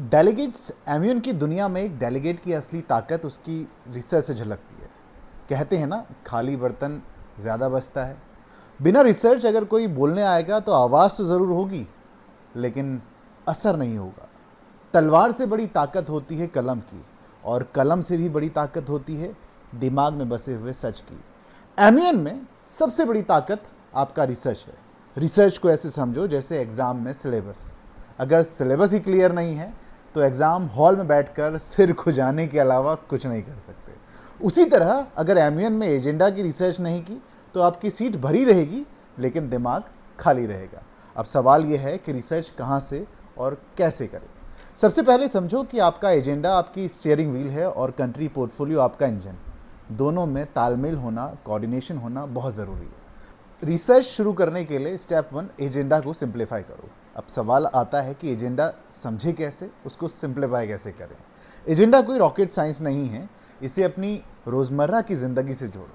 Delegates immune की दुनिया में एक डेलीगेट की असली ताकत उसकी रिसर्च से झलकती है। कहते हैं ना, खाली बर्तन ज़्यादा बचता है। बिना रिसर्च अगर कोई बोलने आएगा तो आवाज़ तो ज़रूर होगी, लेकिन असर नहीं होगा। तलवार से बड़ी ताकत होती है कलम की, और कलम से भी बड़ी ताकत होती है दिमाग में बसे हुए सच की। एमियन में सबसे बड़ी ताकत आपका रिसर्च है। रिसर्च को ऐसे समझो जैसे एग्ज़ाम में सिलेबस। अगर सिलेबस ही क्लियर नहीं है तो एग्ज़ाम हॉल में बैठकर सिर खुजाने के अलावा कुछ नहीं कर सकते। उसी तरह अगर एमियन में एजेंडा की रिसर्च नहीं की तो आपकी सीट भरी रहेगी, लेकिन दिमाग खाली रहेगा। अब सवाल यह है कि रिसर्च कहाँ से और कैसे करें। सबसे पहले समझो कि आपका एजेंडा आपकी स्टीयरिंग व्हील है और कंट्री पोर्टफोलियो आपका इंजन। दोनों में तालमेल होना, कोऑर्डिनेशन होना बहुत ज़रूरी है। रिसर्च शुरू करने के लिए स्टेप 1, एजेंडा को सिंप्लीफाई करो। अब सवाल आता है कि एजेंडा समझे कैसे, उसको सिंप्लीफाई कैसे करें। एजेंडा कोई रॉकेट साइंस नहीं है, इसे अपनी रोज़मर्रा की ज़िंदगी से जोड़ो।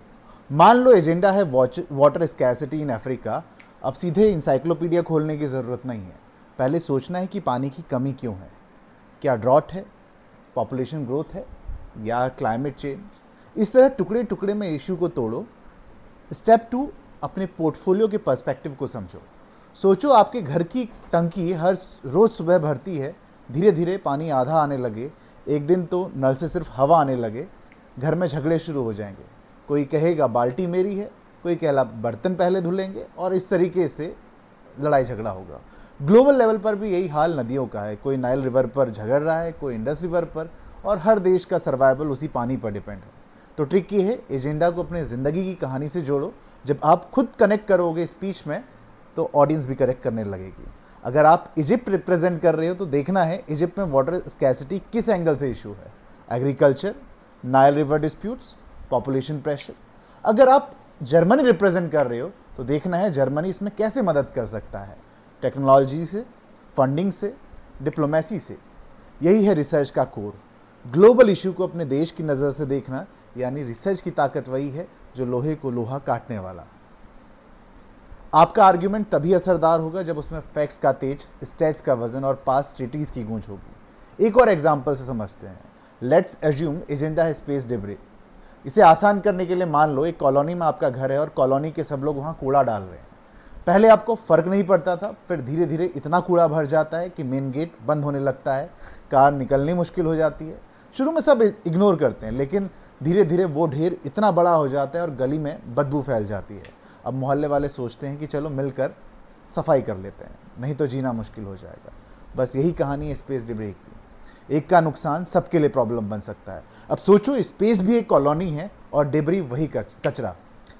मान लो एजेंडा है वाटर स्कैसिटी इन अफ्रीका। अब सीधे इंसाइक्लोपीडिया खोलने की ज़रूरत नहीं है। पहले सोचना है कि पानी की कमी क्यों है। क्या ड्रॉट है, पॉपुलेशन ग्रोथ है, या क्लाइमेट चेंज। इस तरह टुकड़े टुकड़े में इशू को तोड़ो। स्टेप 2, अपने पोर्टफोलियो के पर्सपेक्टिव को समझो। सोचो आपके घर की टंकी हर रोज़ सुबह भरती है, धीरे धीरे पानी आधा आने लगे, एक दिन तो नल से सिर्फ हवा आने लगे, घर में झगड़े शुरू हो जाएंगे। कोई कहेगा बाल्टी मेरी है, कोई कहला बर्तन पहले धुलेंगे, और इस तरीके से लड़ाई झगड़ा होगा। ग्लोबल लेवल पर भी यही हाल नदियों का है। कोई नाइल रिवर पर झगड़ रहा है, कोई इंडस रिवर पर, और हर देश का सर्वाइवल उसी पानी पर डिपेंड है। तो ट्रिक ये है, एजेंडा को अपने ज़िंदगी की कहानी से जोड़ो। जब आप खुद कनेक्ट करोगे स्पीच में तो ऑडियंस भी कनेक्ट करने लगेगी। अगर आप इजिप्ट रिप्रेजेंट कर रहे हो तो देखना है इजिप्ट में वाटर स्कैसिटी किस एंगल से इशू है। Agriculture, Nile river disputes, population pressure. अगर आप जर्मनी रिप्रेजेंट कर रहे हो तो देखना है जर्मनी इसमें कैसे मदद कर सकता है, टेक्नोलॉजी से, फंडिंग से, डिप्लोमेसी से। यही है रिसर्च का कोर। ग्लोबल इशू को अपने देश की नज़र से देखना, यानी रिसर्च की ताकत वही है जो लोहे को लोहा काटने वाला। आपका आर्ग्यूमेंट तभी असरदार होगा जब उसमें फैक्ट्स का तेज, स्टैट्स का वजन और पास्ट ट्रीटीज की गूंज होगी। एक और एग्जांपल से समझते हैं। लेट्स एज्यूम एजेंडा है स्पेस डिब्री। इसे आसान करने के लिए मान लो एक कॉलोनी में आपका घर है और कॉलोनी के सब लोग वहाँ कूड़ा डाल रहे हैं। पहले आपको फ़र्क नहीं पड़ता था, फिर धीरे धीरे इतना कूड़ा भर जाता है कि मेन गेट बंद होने लगता है, कार निकलनी मुश्किल हो जाती है। शुरू में सब इग्नोर करते हैं, लेकिन धीरे धीरे वो ढेर इतना बड़ा हो जाता है और गली में बदबू फैल जाती है। अब मोहल्ले वाले सोचते हैं कि चलो मिलकर सफाई कर लेते हैं, नहीं तो जीना मुश्किल हो जाएगा। बस यही कहानी है स्पेस डिब्री की। एक का नुकसान सबके लिए प्रॉब्लम बन सकता है। अब सोचो स्पेस भी एक कॉलोनी है और डिब्री वही कचरा।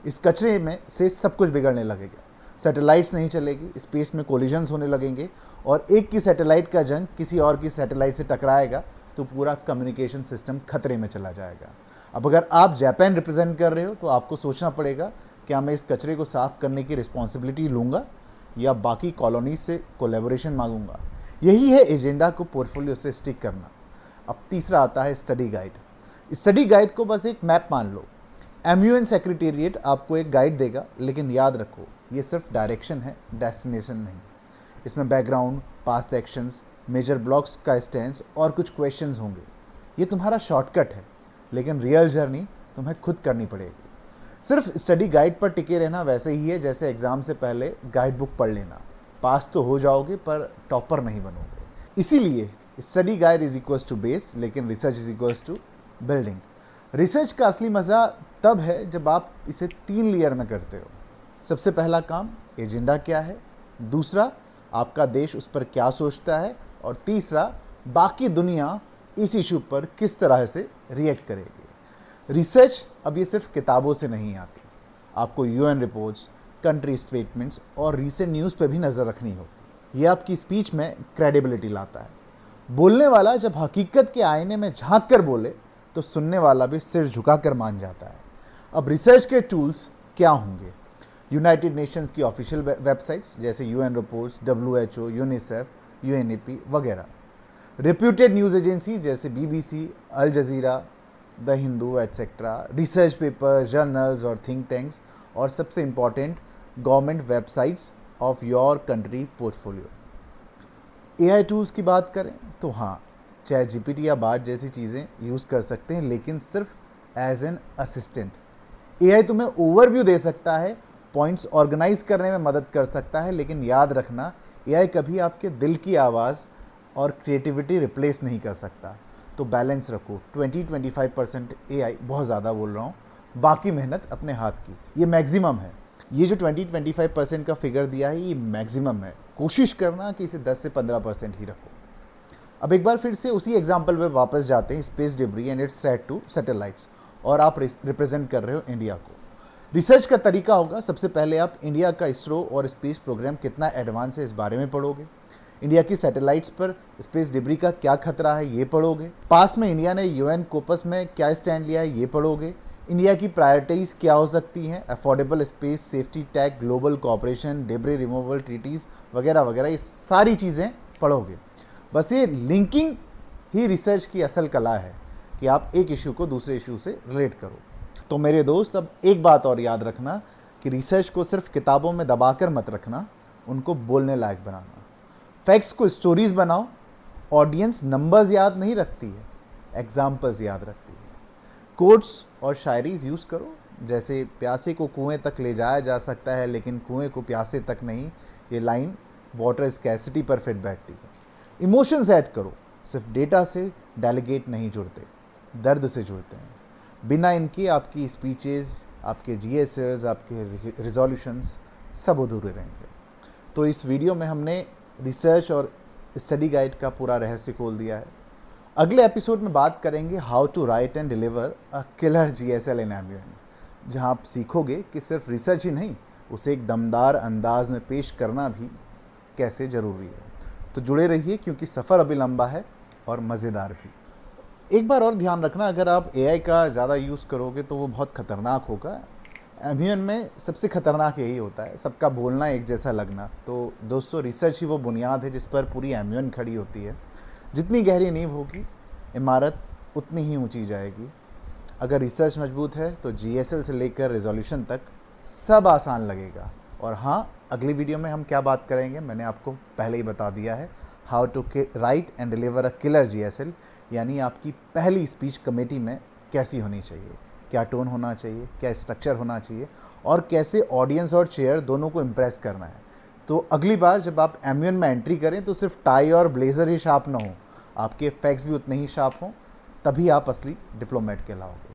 इस कचरे में से सब कुछ बिगड़ने लगेगा। सैटेलाइट्स नहीं चलेगी, स्पेस में कोलिजन्स होने लगेंगे, और एक की सैटेलाइट का जंग किसी और की सैटेलाइट से टकराएगा तो पूरा कम्युनिकेशन सिस्टम खतरे में चला जाएगा। अब अगर आप जापान रिप्रेजेंट कर रहे हो तो आपको सोचना पड़ेगा, क्या मैं इस कचरे को साफ करने की रिस्पॉन्सिबिलिटी लूँगा या बाकी कॉलोनीज से कोलैबोरेशन मांगूंगा। यही है एजेंडा को पोर्टफोलियो से स्टिक करना। अब तीसरा आता है स्टडी गाइड। स्टडी गाइड को बस एक मैप मान लो। एमयूएन सेक्रेटेरिएट आपको एक गाइड देगा, लेकिन याद रखो ये सिर्फ डायरेक्शन है, डेस्टिनेशन नहीं। इसमें background, past actions, major blocks का स्टैंस और कुछ क्वेश्चंस होंगे। ये तुम्हारा शॉर्टकट है, लेकिन रियल जर्नी तुम्हें खुद करनी पड़ेगी। सिर्फ स्टडी गाइड पर टिके रहना वैसे ही है जैसे एग्ज़ाम से पहले गाइड बुक पढ़ लेना। पास तो हो जाओगे पर टॉपर नहीं बनोगे। इसीलिए study guide is equals to base, लेकिन research is equals to building. Research का असली मज़ा तब है जब आप इसे 3 लेयर में करते हो। सबसे पहला काम, एजेंडा क्या है। दूसरा, आपका देश उस पर क्या सोचता है। और तीसरा, बाकी दुनिया इस इशू पर किस तरह से रिएक्ट करेगी। रिसर्च अब ये सिर्फ किताबों से नहीं आती। आपको यूएन रिपोर्ट्स, कंट्री स्टेटमेंट्स और रीसेंट न्यूज़ पे भी नज़र रखनी होगी। ये आपकी स्पीच में क्रेडिबिलिटी लाता है। बोलने वाला जब हकीकत के आईने में झांक कर बोले तो सुनने वाला भी सिर झुकाकर मान जाता है। अब रिसर्च के टूल्स क्या होंगे? यूनाइटेड नेशंस की ऑफिशियल वेबसाइट्स जैसे UN reports, WHO, UNICEF, UNEP वगैरह। रेप्यूटेड न्यूज़ एजेंसी जैसे BBC, Al Jazeera, the Hindu et cetera. Research paper, journals और थिंक टैंक्स। और सबसे important, government websites of your country portfolio. AI tools की बात करें तो हाँ, चैट जीपीटी या बार्ड जैसी चीज़ें यूज़ कर सकते हैं, लेकिन सिर्फ एज एन असिस्टेंट। एआई तुम्हें ओवरव्यू दे सकता है, पॉइंट्स ऑर्गेनाइज करने में मदद कर सकता है, लेकिन याद रखना एआई कभी आपके दिल की आवाज़ और क्रिएटिविटी रिप्लेस नहीं कर सकता। तो बैलेंस रखो, 20-25% एआई, बहुत ज़्यादा बोल रहा हूँ, बाकी मेहनत अपने हाथ की। ये मैक्सिमम है, ये जो 20-25% का फिगर दिया है ये मैक्सिमम है। कोशिश करना कि इसे 10 से 15% ही रखो। अब एक बार फिर से उसी एग्जाम्पल पे वापस जाते हैं, space debris and its threat to satellites, और आप रिप्रेजेंट कर रहे हो इंडिया को। रिसर्च का तरीका होगा, सबसे पहले आप इंडिया का इसरो और स्पेस प्रोग्राम कितना एडवांस है इस बारे में पढ़ोगे। इंडिया की सैटेलाइट्स पर स्पेस डिब्री का क्या खतरा है ये पढ़ोगे। पास में इंडिया ने यूएन कोपस में क्या स्टैंड लिया है ये पढ़ोगे। इंडिया की प्रायोरिटीज़ क्या हो सकती हैं, affordable space, safety tag, global cooperation, debris removal treaties वगैरह वगैरह, ये सारी चीज़ें पढ़ोगे। बस ये लिंकिंग ही रिसर्च की असल कला है कि आप एक इशू को दूसरे इशू से रिलेट करो। तो मेरे दोस्त, अब एक बात और याद रखना कि रिसर्च को सिर्फ किताबों में दबाकर मत रखना, उनको बोलने लायक बनाना। फैक्ट्स को स्टोरीज बनाओ। ऑडियंस नंबर्स याद नहीं रखती है, एग्जाम्पल्स याद रखती है। कोट्स और शायरीज यूज़ करो, जैसे प्यासे को कुएं तक ले जाया जा सकता है लेकिन कुएं को प्यासे तक नहीं, ये लाइन वाटर स्कैसिटी पर फिट बैठती है। इमोशंस ऐड करो, सिर्फ डेटा से डेलीगेट नहीं जुड़ते, दर्द से जुड़ते हैं। बिना इनके आपकी स्पीचेस, आपके जीएसएस, आपके रिजोल्यूशंस सब अधूरे रहेंगे। तो इस वीडियो में हमने रिसर्च और स्टडी गाइड का पूरा रहस्य खोल दिया है। अगले एपिसोड में बात करेंगे how to write and deliver a killer GSL in MUN, जहां आप सीखोगे कि सिर्फ रिसर्च ही नहीं, उसे एक दमदार अंदाज में पेश करना भी कैसे ज़रूरी है। तो जुड़े रहिए, क्योंकि सफ़र अभी लंबा है और मज़ेदार भी। एक बार और ध्यान रखना, अगर आप एआई का ज़्यादा यूज़ करोगे तो वो बहुत ख़तरनाक होगा। एमयूएन में सबसे ख़तरनाक यही होता है, सबका बोलना एक जैसा लगना। तो दोस्तों, रिसर्च ही वो बुनियाद है जिस पर पूरी एमयूएन खड़ी होती है। जितनी गहरी नींव होगी, इमारत उतनी ही ऊंची जाएगी। अगर रिसर्च मजबूत है तो जीएसएल से लेकर रिजोल्यूशन तक सब आसान लगेगा। और हाँ, अगली वीडियो में हम क्या बात करेंगे मैंने आपको पहले ही बता दिया है, how to write and deliver a killer GSL, यानी आपकी पहली स्पीच कमेटी में कैसी होनी चाहिए, क्या टोन होना चाहिए, क्या स्ट्रक्चर होना चाहिए, और कैसे ऑडियंस और चेयर दोनों को इम्प्रेस करना है। तो अगली बार जब आप एमयूएन में एंट्री करें तो सिर्फ टाई और ब्लेजर ही शार्प ना हो, आपके फैक्ट्स भी उतने ही शार्प हों, तभी आप असली डिप्लोमेट कहलाओगे।